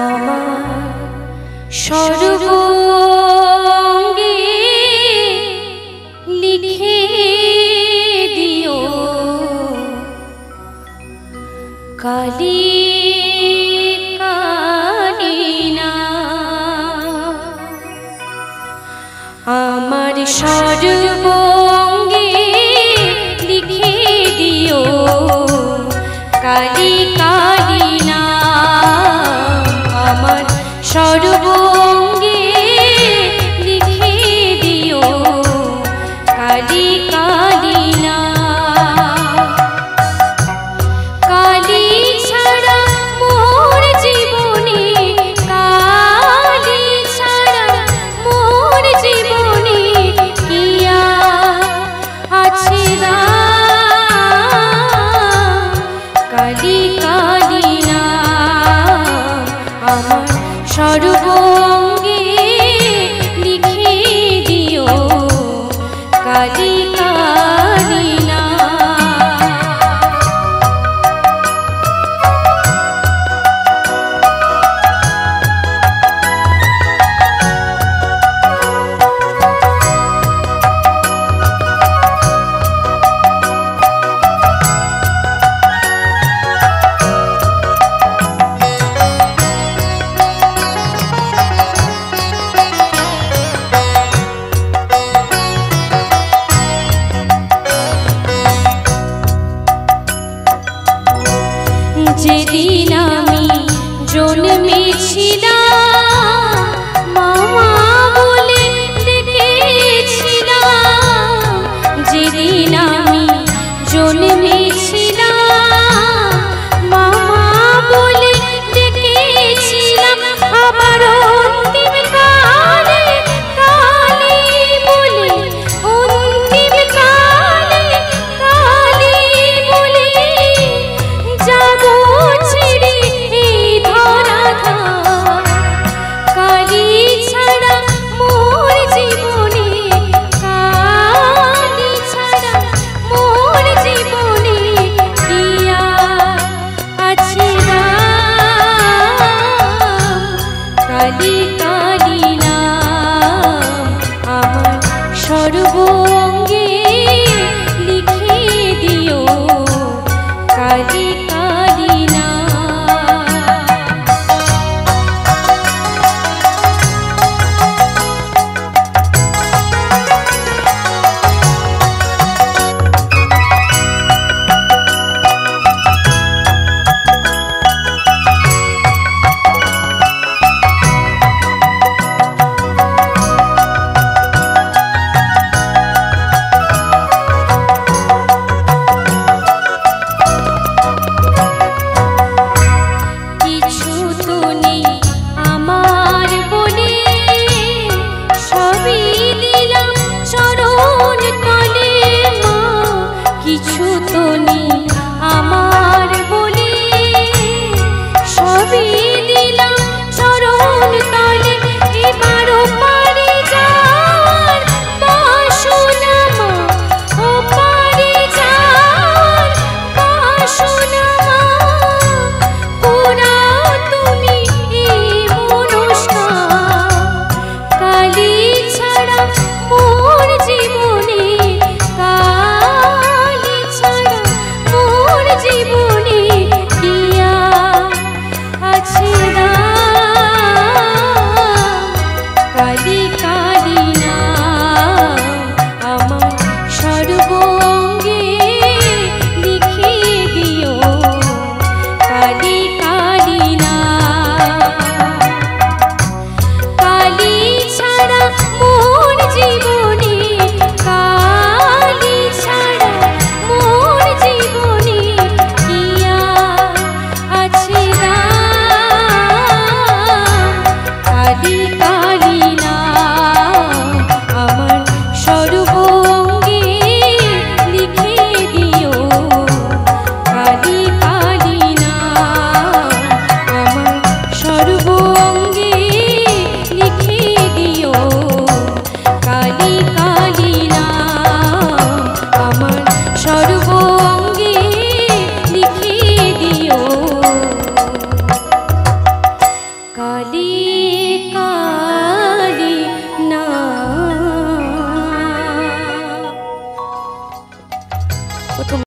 আমার সর্বাঙ্গে লিখে দিও কালী কালিনা। আমার সর্বাঙ্গে লিখে দিও কালী কালিনা। আমার সর্বাঙ্গে লিখে দিও কালী কালিনা। কালী ছাড়া মোর জীবনে, কালী ছাড়া মোর জীবনে কি আছে কালী কালিনা। আমার সর্বাঙ্গে লিখে দিও কালী কালিনা। যেদিন আমি জন্মেছিলাম মামা বলে ডেকেছিলাম। যেদিন আমি জন্মেছিলাম মামা বলে ডেকেছিলাম। আবার অন্তিম কালে কালী বলে, অন্তিম কালে কালী বলে যাব ছেড়ে এই ধরাধাম। কালী ছাড়া মোর জীবনে, কালী ছাড়া মোর জীবনে কি আছে কালী।